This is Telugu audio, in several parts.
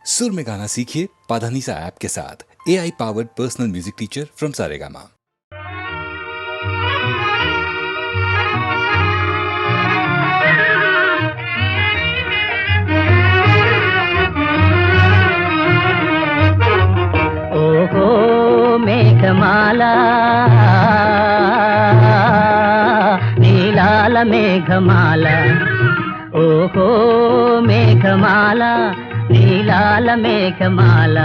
सुर में गाना सीखिए पाधानीसा ऐप के साथ। AI powered personal music teacher from Saregama. ఓహో మేఘమాల నీలాల మేఘమాల, ఓహో మేఘమాల నీలాల మేఘమాల,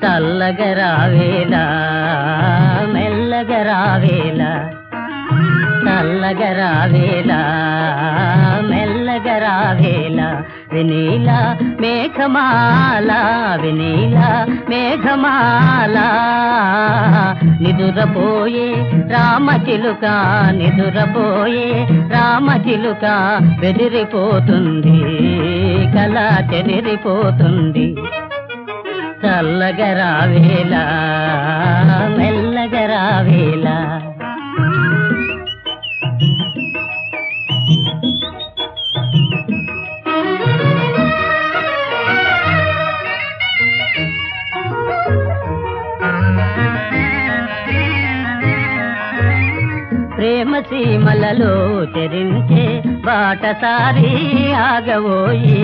చల్లగరావేలా మెల్లగరావేలా, చల్లగరావేలా మెల్లగరావేలా, వినీల మేఘమాల వినీల మేఘమాల, నిదురపోయే రామచిలుక నిదురపోయే రామచిలుక, బెదిరిపోతుంది కళ చెదిరిపోతుంది, చల్లగరావేలా మెల్లగరావేలా. ప్రేమ సీమలలో చెరించే బాటసారి ఆగవోయి,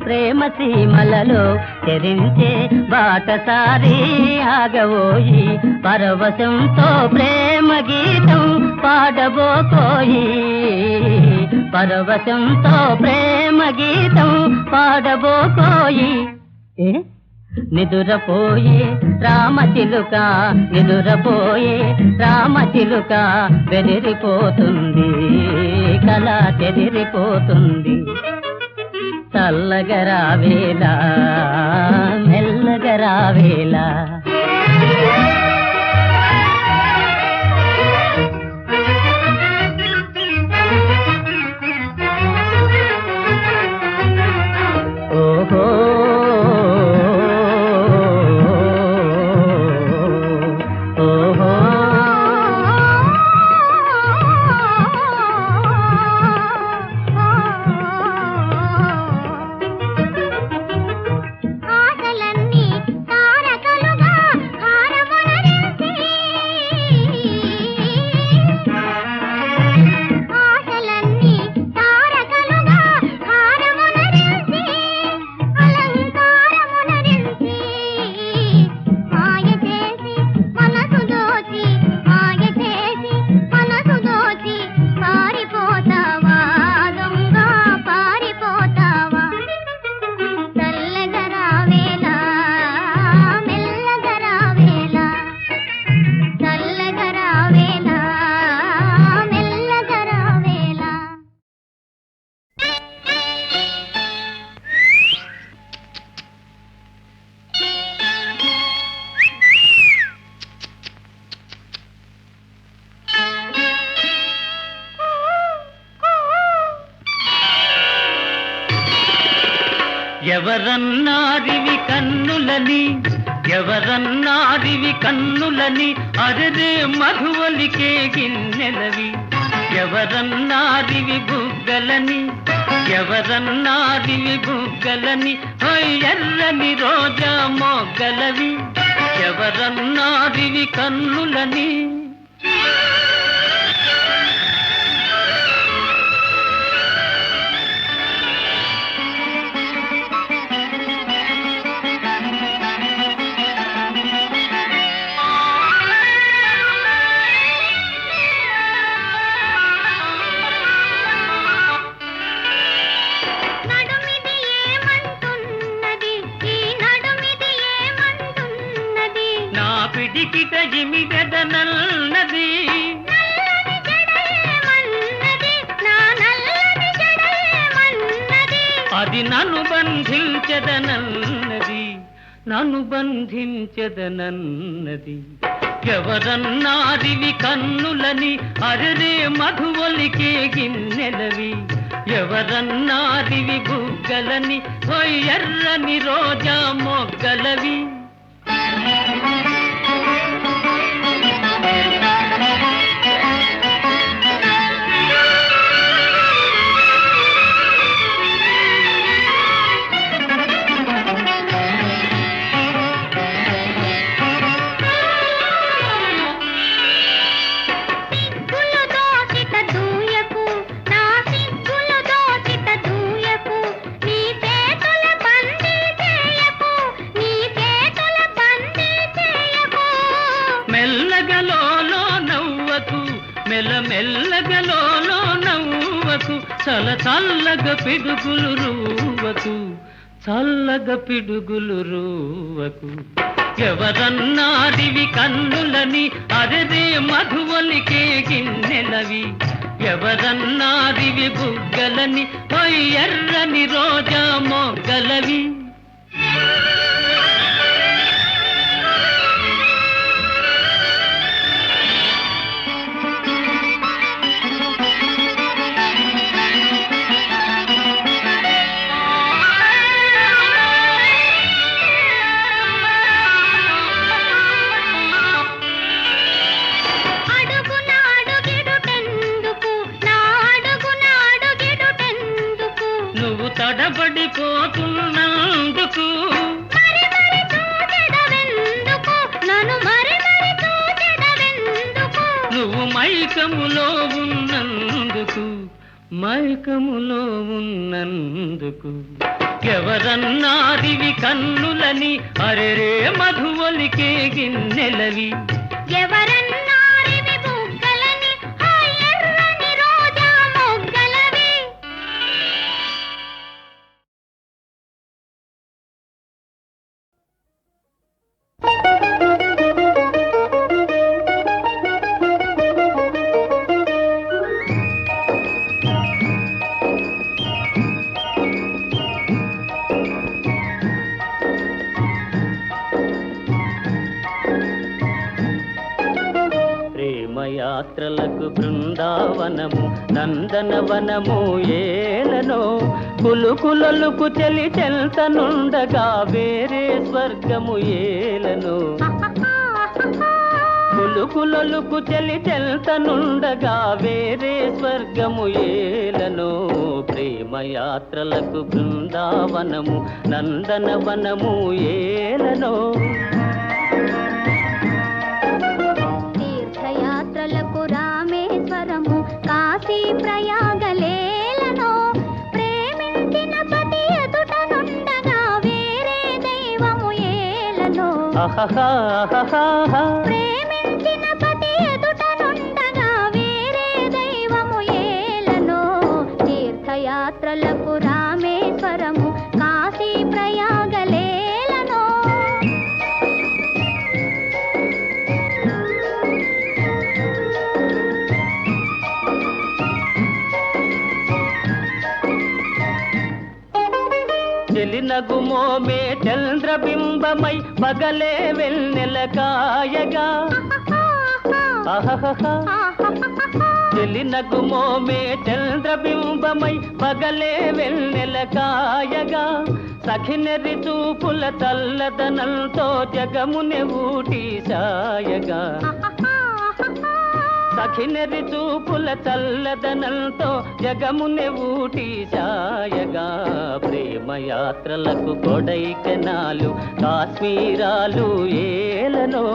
ప్రేమ సీమలలో చెరించే బాటసారి ఆగవోయి, పరవశంతో ప్రేమ గీతం పాడబోకోయి, పరవశంతో ప్రేమ గీతం పాడబోకోయి. నిదురపోయే రామచిలుక నిదురపోయే రామచిలుక, బెదిరిపోతుంది కళ చెదిరిపోతుంది, చల్లగరావేలా మెల్లగరావేలా. ఓహో ఎవరన్నారివి కన్నులని ఎవరన్నారివి కన్నులని, అరదే మధువలికే గిన్నెలవి, ఎవరన్నారివి బుగ్గలని ఎవరన్నారివి బుగ్గలని, ఎర్రని రోజా మొగ్గలవి, ఎవరన్నారివి కన్నులని. పిడికిట జిమిగదనన్నది, అది నన్ను బంధించదనన్నది నన్ను బంధించదనన్నది, ఎవరన్నారివి కన్నులని, అరరే మధువలికే గిన్నెలవి, ఎవరన్నారివి బుగ్గలని, ఎర్రని రోజా మొగ్గలవి. మెల్లమెల్లగలో నవ్వకు, చల్లగా పిడుగులు రూవకు, చల్లగా పిడుగులు రూవకు. ఎవరన్నారివి కన్నులని, అరెరే మధువలికే గిన్నెలవి. ఎవరన్నారివి బుగ్గలని, ఎర్రని రోజా మొగ్గలవి. తడబడిపోతున్నందుకు నువ్వు మైకములో ఉన్నందుకు, మైకములో ఉన్నందుకు. ఎవరన్నారివి కన్నులని, అరెరే మధువలికే గిన్నెలవి. ఎవరన్నారివి బుగ్గలని, ఎర్రని రోజా మొగ్గలవి. యాత్రలకు బృందావనము నందనవనము ఏలనో, కులుకులలుకు చెలి చెల్తనుండగా వేరే స్వర్గము ఏలనో. కులుకులలుకు చెలి చెల్తనుండగా వేరే స్వర్గము ఏలనో. ప్రేమయాత్రలకు బృందావనము నందనవనము ఏలనో. తీర్థయాత్రలకు రామేశ్వరము కాశీ ప్రయాగలేలనో. ప్రేమించిన పతి ఎదుటనుండగా వేరే దైవము ఏలనో. ప్రేమించిన పతి ఎదుటనుండగా వేరే దైవము ఏలనో. తీర్థయాత్రలకు రామేశ్వరము కాశీ ప్రయాగలేలనో. చెలినగుమోమే చంద్రబింబమై పగలే వెన్నెల కాయగా. చెలినగుమోమే చంద్రబింబమై పగలే వెన్నెల కాయగా. సఖినెరి చూపుల చల్లదనంతో జగమునె ఊటి సాయగా. సఖినెరి చూపుల చల్లదనంతో జగమునె ఊటి సాయగా. ప్రేమయాత్రలకు కొడైకెనాలు కాశ్మీరాలు ఏలనో.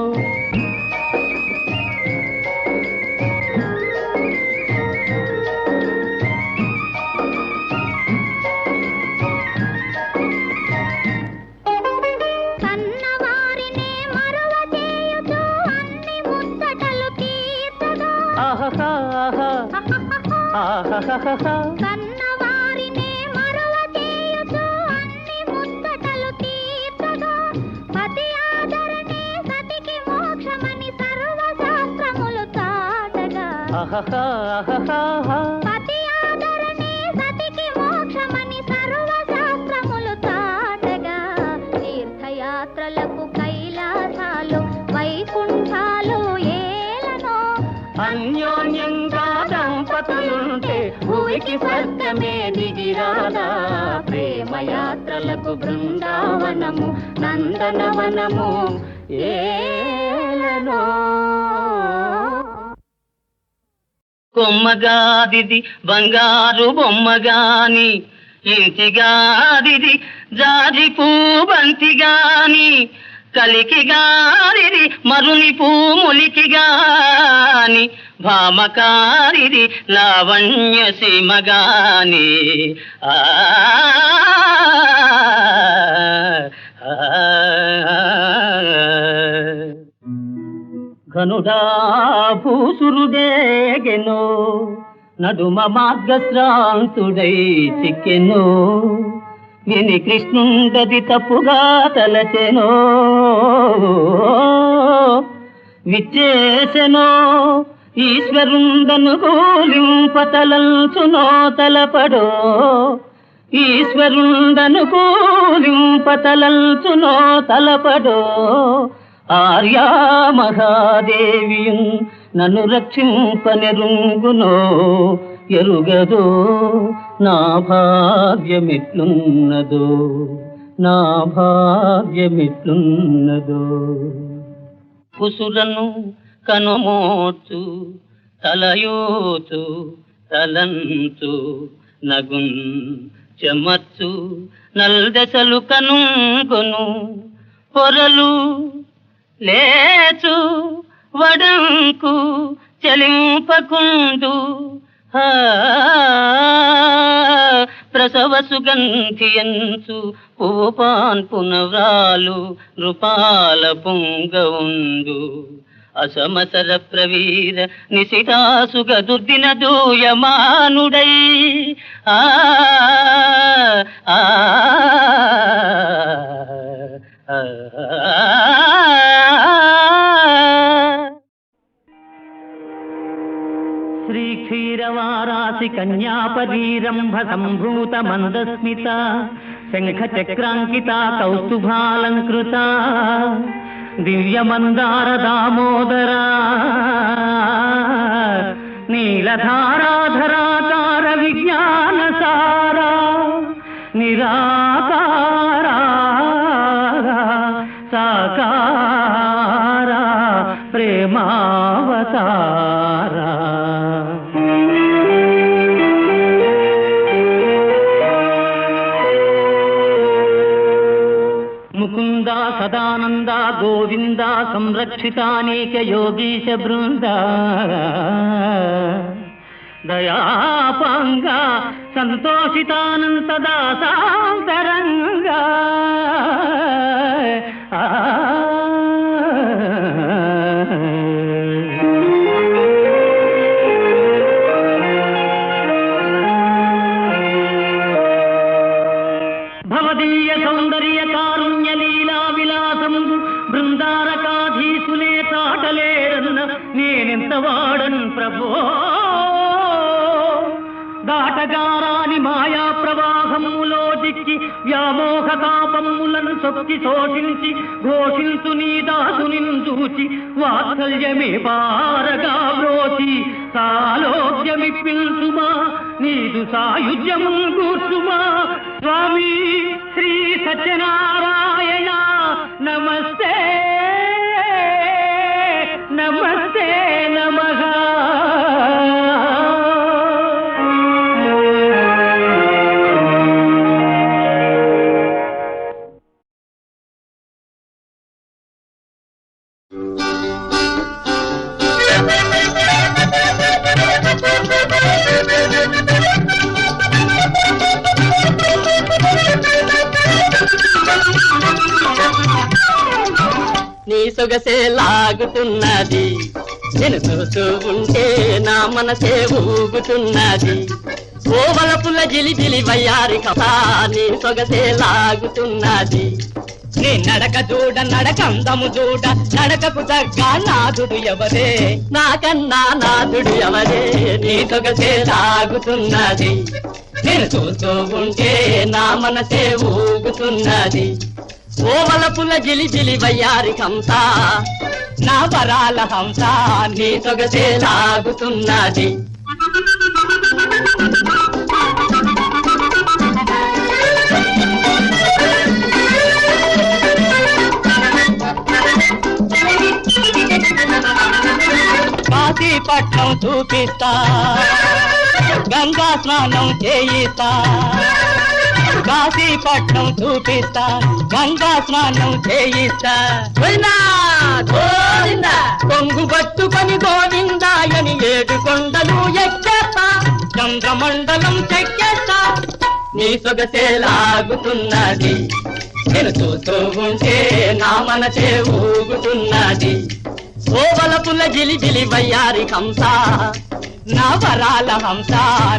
కన్నవారినే మరువ చేయుచు అన్ని ముచ్చటలు తీర్చగా. పతి ఆదరణే సతికి మోక్షమని సర్వశాస్త్రములు చాటగా. పతి ఆదరణే సతికి మోక్షమని సర్వశాస్త్రములు చాటగా. తీర్థయాత్రలకు కైలాసాలు వైకుంఠాలు ఏలనో. అన్యోన్యంగా దంపతులుంటే భూమికి స్వర్గమే దిగిరాదా. ప్రేమయాత్రలకు బృందావనము నందనవనము ఏలనో. కొమ్మగాదిది బంగారు బొమ్మగాని, ఇంటిగాదిది జాజి పూబంతి గాని, కలికి గారిది మరుని పూములికి గాని, భామకారిది లావణ్య సీమగాని. ఘనుడా భూసురుడేగెనో నడుమ మార్గశ్రాంతుడై చిక్కెనో విని కృష్ణుండది తప్పుగా తలచెనో విచ్చేసెనో ఈశ్వరుండను కూలింపతలంచునో తలపడో ఈశ్వరుండను కూలింపతలంచునో తలపడో ఆర్యా మహాదేవియున్ నన్ను రక్షింపనెరుంగునో ఎరుగదో నా భాగ్యమిట్లున్నదో నా భాగ్యమిట్లున్నదో కుసురను కనుమోచు తలయోచు తలంచు నగున్ చెమచ్చు నల్దెసలు కనుగొను పొరలు లేచు వడంకు చెలింపకుండు ప్రసవ సుగంధియంచు పూపాన్ పునవ్రాలు నృపాల పుంగవుండు అసమసర ప్రవీర నిశితాసుగ దుర్దిన దూయమానుడై శ్రీక్షీరవారాసి కన్యాపరీరంభ సంభూత మందస్మిత శంఖ చక్రాంకిత కౌస్తుభాలంకృత దివ్యమందార దామోదర నీలధారాధరాకార విజ్ఞానసారా నిరాకారా సాకారా ప్రేమావతారా ముకుంద సదానంద గోవింద సంరక్షితానేక యోగీశ బృంద దయాపాంగ సంతోషితానంత దాసాంతరంగా భవదీయ సౌందర్య కారుణ్య లీలా విలాసంబు బృందారకాధీసులే తాటలేరన్న నేనెంత వాడన్ ప్రభో దాటగారాని మాయా ప్రవాహములో దిక్కి వ్యామోహ తాపములను సొక్కి శోషించి ఘోషించు నీ దాసుని చూచి వాత్సల్యమే పారగా బ్రోచి సాలోక్యమిప్పించుమా నీదు సాయుధ్యము కూర్చుమా స్వామి శ్రీ సత్యనారాయణ నమస్తే నమస్తే నమః. నీ సొగసే లాగుతున్నది నేను చూస్తూ ఉంటే నా మనసే ఊగుతున్నది ఓవలపుల జిలిబిలి వయ్యారి కథా నీ సొగసే లాగుతున్నది నీ నడక చూడ నడకందము చూడ నడకకు తగ్గ నాదుడు ఎవరే నాకన్నా నాదుడు ఎవరే నీ సొగసే లాగుతున్నది నేను చూస్తూ ఉంటే నా మనసే ఊగుతున్నది ఓవలపుల జిలిబిలి వయ్యారి హంస నా వరాల హంస నీ సొగసే లాగుతున్నది కాశీపట్నం చూపిస్తా గంగా స్నానం చేయిస్తా కాశీపట్నం చూపిస్తా గంగా స్నానం చేయిస్తా కొంగు పట్టుకొని గోవిందాయని 7 కొండలు ఎక్కేస్తా చంద్రమండలం చెక్కేస్తా నీ సొగసే లాగుతున్నది నేను చూస్తూ ఉంటే నా మనసే ఊగుతున్నది ఓవలపుల జిలి వయ్యారి హంస నా వరాల హంస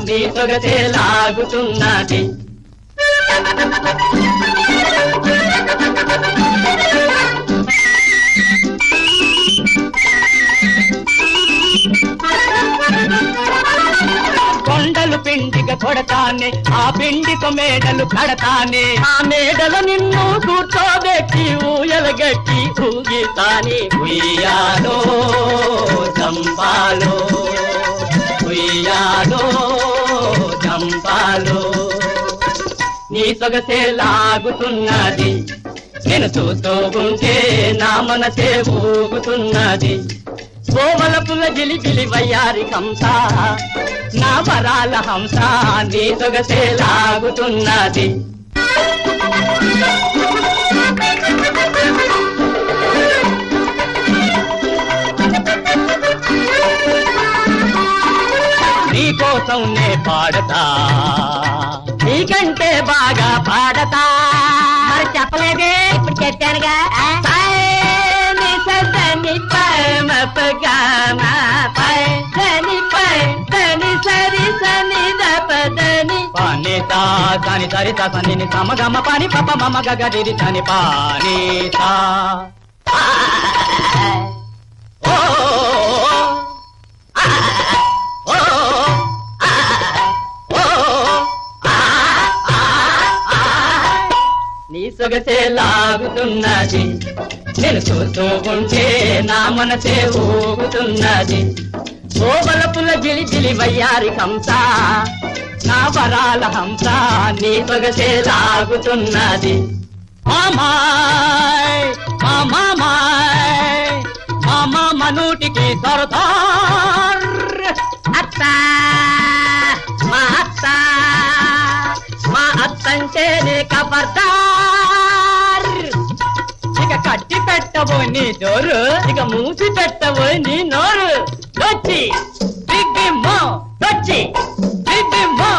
నీ సొగసే లాగుతున్నది కొండలు పిండిగా కొడతానే ఆ పిండితో మేడలు కడతానే ఆ మేడలు నిన్ను కూర్చోబెట్టి ఊయలగట్టి ఊగితానే ఉయ్యాలో చంపాలో ఉయ్యాలో చంపాలో నీ సొగసే లాగుతున్నది నేను చూస్తూ ఉంటే నా మనసే ఊగుతున్నది ఓవలపుల జిలి వయ్యారి హంస నా వరాల హంస నీ సొగసే లాగుతున్నది నీకోసం నే పాడతా నీకంటే బాగా పాడతా మరి చెప్పలేదే ఇప్పుడు చెప్పానుగా కాని సరిత సన్ని సమగమ పాని పప మమ గగరి తని పానీతా నీ సొగసే లాగుతున్నది నేను చూస్తూ ఉంటే నా మనసే ఊగుతున్నది ఓవలపుల జిలి వయ్యారి హంస నా వరాల హంస నీ సొగసే లాగుతున్నది మామాయ్ మామాయ్ మామా మనూటికి సరదార్ అత్త మా అత్త మా అత్తంటే నీ కబర్దార్ ఇక కట్టి పెట్టబోయి నీ జోరు ఇక మూసి పెట్టబోయి నీ నోరు వచ్చి బిగ్గిమ్మో వచ్చి బిగ్గిమ్మో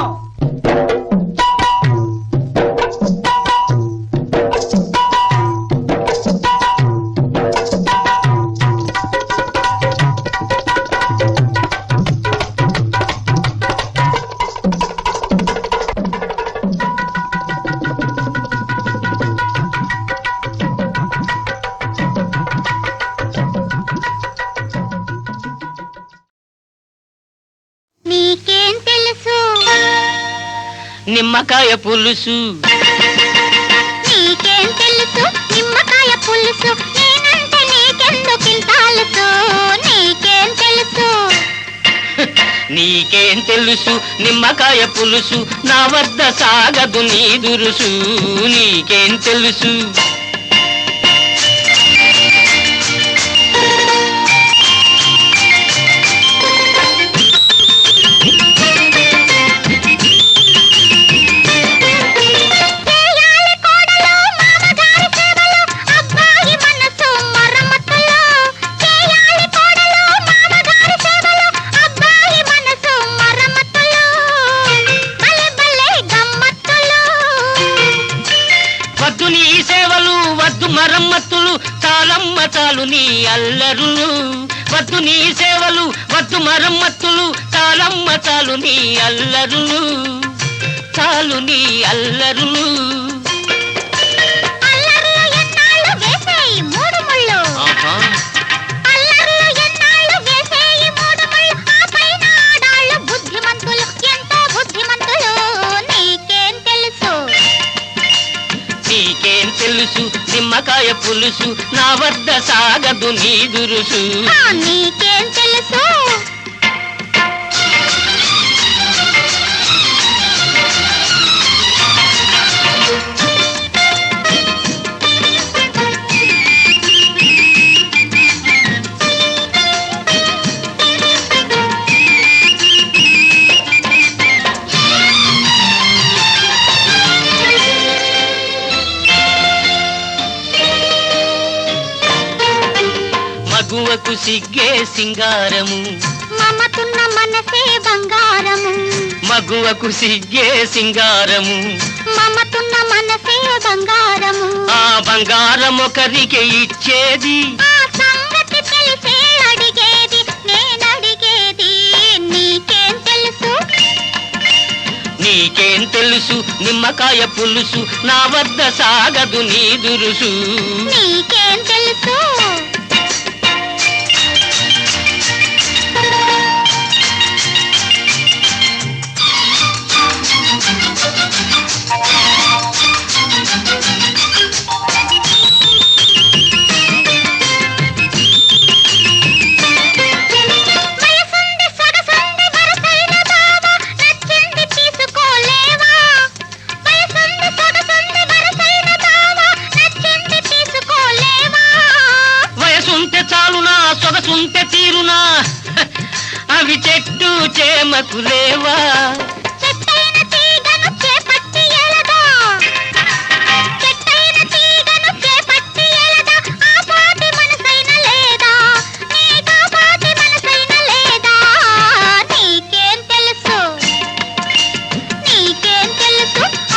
నీకేం తెలుసు నిమ్మకాయ పులుసు నీకేం తెలుసు నిమ్మకాయ పులుసు నేనంటే నీకెందుకింత అలుసు నీకేం తెలుసు నీకేం తెలుసు నిమ్మకాయ పులుసు నా వద్ద సాగదు నీ దురుసు నీకేం తెలుసు చేయాలి కోడలు మామగారి సేవలు అబ్బాయి మనసు మరమ్మతులు చేయాలి కోడలు మామగారి సేవలు అబ్బాయి మనసు మరమ్మతులు భలే భలే గమ్మత్తులు వద్దు నీ సేవలు వద్దు మరమ్మతులు చాలమ్మ చాలు నీ అల్లరులు వద్దు నీ సేవలు వద్దు మరమ్మతులు చాలమ్మ చాలు నీ అల్లరులు చాలు నీ అల్లరులు అల్లర్లు ఎన్నాళ్ళు వేసేయి మూడు ముళ్ళు ఆహా అల్లర్లు ఎన్నాళ్ళు వేసేయి మూడు ముళ్ళు ఆ పైన ఆడాళ్ళు బుద్ధిమంతులు ఎంతో బుద్ధిమంతులు నీకేం తెలుసు నీకేం తెలుసు నిమ్మకాయ పులుసు నా వద్ద సాగదు నీ దురుసు నీకేం తెలుసు మగువకు సిగ్గే సింగారము మమతున్న మనసే బంగారము మగువకు సిగ్గే సింగారము మమతున్న మనసే బంగారము ఆ బంగారం ఒకరికి ఇచ్చేది ఆ సంగతి తెలిసే నీకేం తెలుసు నిమ్మకాయ పులుసు నా వద్ద సాగదు నీ దురుసు నీకేం తెలుసు సొగసుంటే తీరునా అవి చెట్టు చేమకు లేవా చెట్టైన తీగను చేపట్టి ఎలగా చెట్టైన తీగను చేపట్టి ఎలగా ఆ పాటి మనసైన లేదా నీకా పాటి మనసైన లేదా నీకేం తెలుసు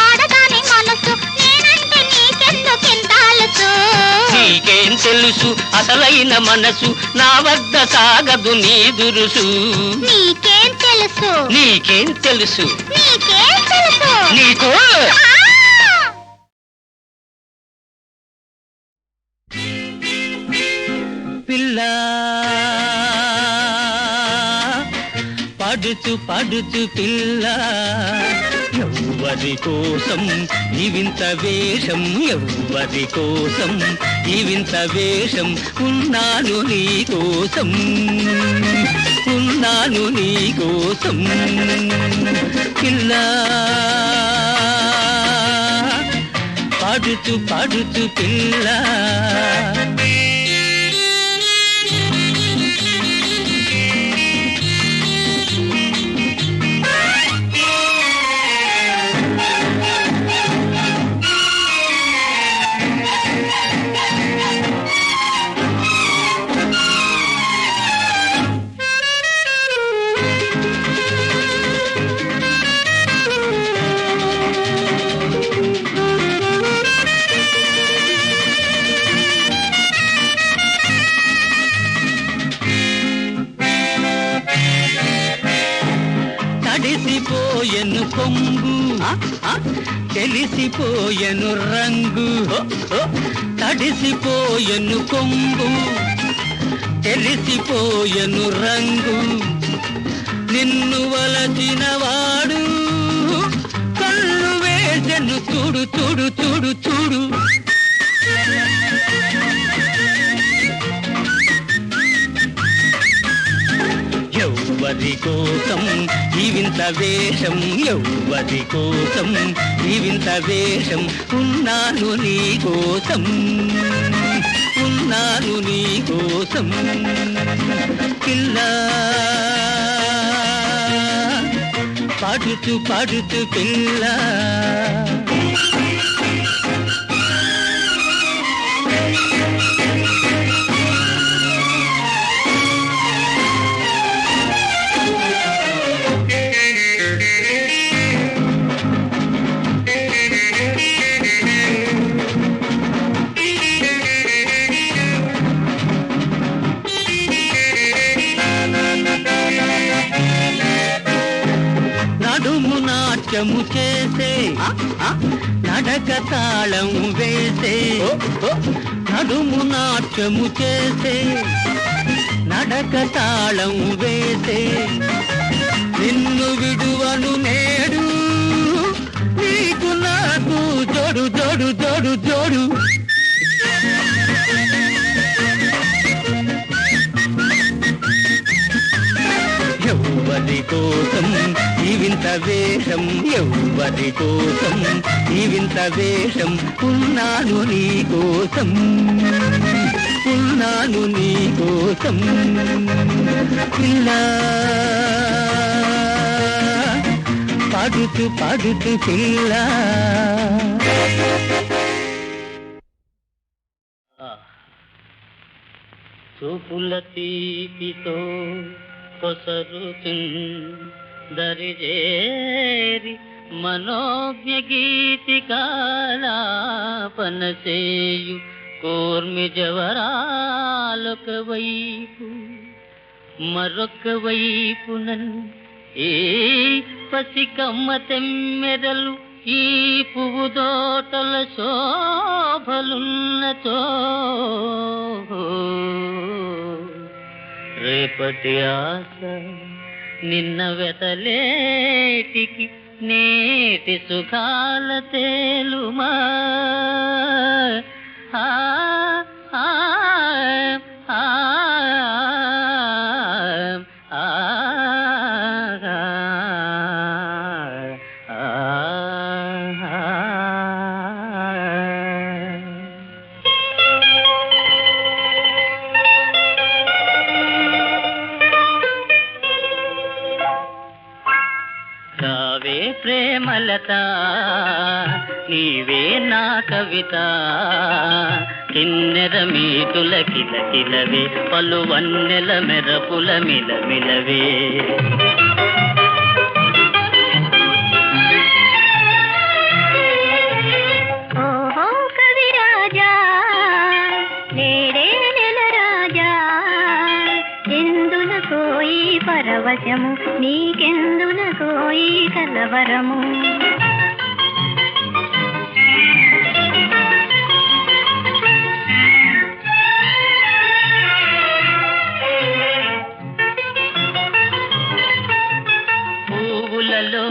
ఆడదాని మనసు నేనంటే నీకెందుకింత అలసు నీకేం తెలుసు అసలైన మనసు నా వద్ద సాగదు నీ దురుసు నీకేం తెలుసు నీకేం తెలుసు నీకేం తెలుసు నీకు పిల్ల పడుచు పిల్ల ఎవ్వరి కోసం ఈ వింత వేషం ఎవ్వరి కోసం ఈ వింత వేషం ఉన్నాను నీ కోసం పిల్ల పడుచు పిల్ల తడిసిపోయెను కొంగు తెలిసిపోయెను రంగు తడిసిపోయెను కొంగు తెలిసిపోయెను రంగు నిన్ను వలచిన వాడు కళ్ళు వేసెను చూడు చూడు చూడు చూడు ఎవ్వరి కోసం ఈ వింత వేషం ఎవ్వరి కోసం ఈ వింత వేషం ఉన్నాను నీ కోసం పిల్ల పడుచు పిల్ల నడుము నాట్యము చేసే నడక తాళం వేసే నడుము నాట్యము చేసే నడక తాళం వేసే నిన్ను విడువను నేడు నీకు నాకు జోడు జోడు జోడు జోడు ఎవ్వరి కోసం ఈ వింత వేషం ఎవ్వరి కోసం ఈ వింత వేషం ఉన్నాను నీ కోసం పిల్ల పడుచు పిల్ల చూపుల తీపితో దరిజేరి మనోజ్ఞ గీతికాలాపనసేయు కోర్మి జవరాలొక వైపు మరొక వైపునన్ ఏ పసి కమ్మ తెమ్మెరలు ఈ పువ్వు దోటల శోభలున్నచో రేపటి ఆశ నిన్న వెతలేటికి నేటి సుఖాల తేలుమా ఆ ఆ ఆ ఆ రావే ప్రేమలత నీవే నా కవిత కిన్నెర మీతుల కిలకిలవే పలు వన్నెల మెరపుల మిలమిలవే ఓహో కవిరాజా నేడే నెల రాజా ఎందున కోయి పరవశము నీకెందున కోయి కలవరము పువ్వులలో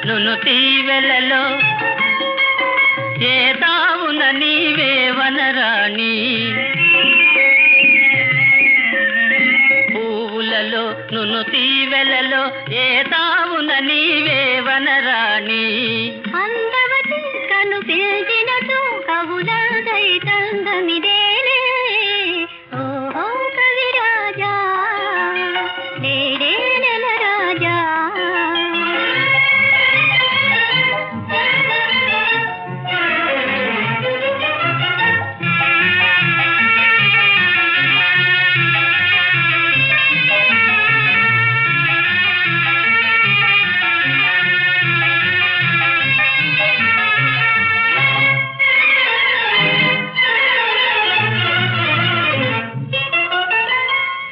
నును తీవెలలో చేతావున నీవే వనరాణి పువ్వులలో నును తీవెలలో ఏతావున నీవే వనరాణి అందవతి కను పిలిచినతో కవులదై తందమిదేలే ఓహో కవిరాజా నేడే నెల రాజా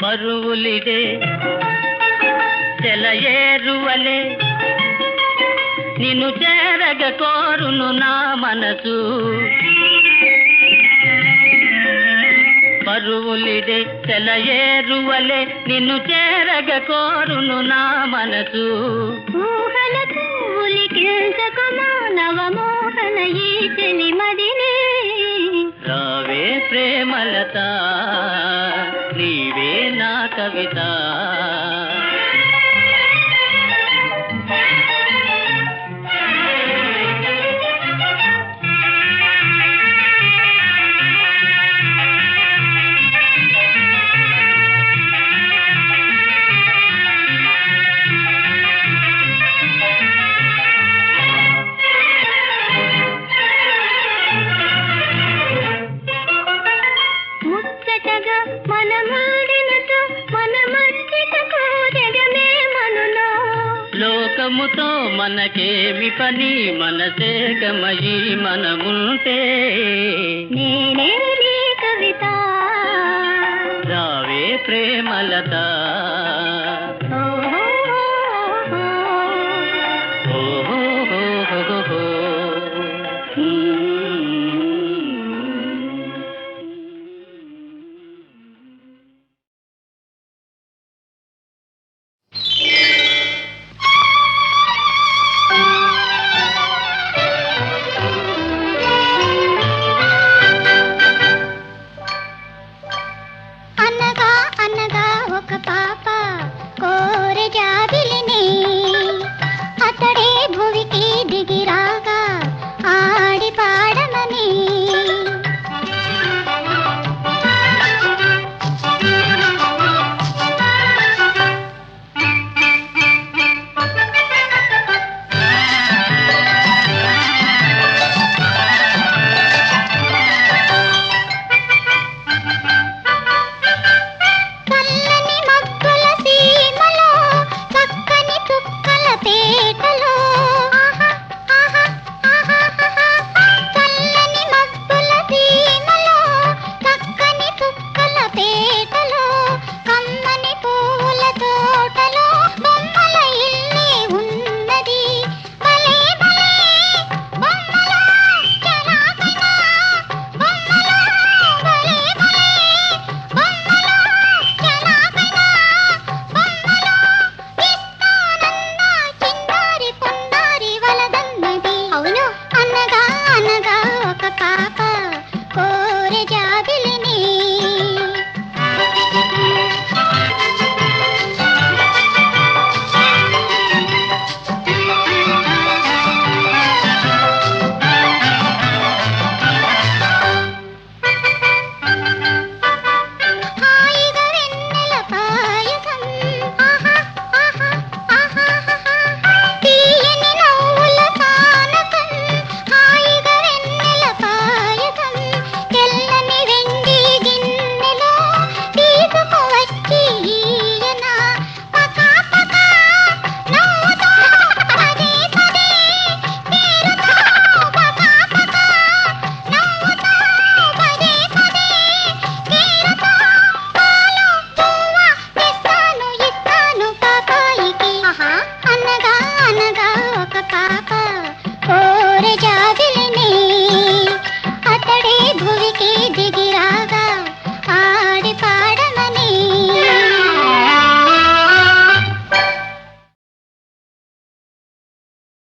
మరువులిదే చెలయేరువలే నిన్ను చేరగ కోరును నా మనసు మరువులిదే చెలయేరువలే నిన్ను చేరగ కోరును నా మనసు ఊహలకు ఉలికించకు మానవ మోహన ఈ చెలిమదిని రావే ప్రేమలత నీవే నా కవిత ముచ్చటగా మనమాడినతో మనమచ్చిటకు జగమే మనులో లోకముతో మనకేమి పని మనసే గమయి మనముంటే నేనే నీ కవిత రావే ప్రేమలత ఓహో ఓహో ఈ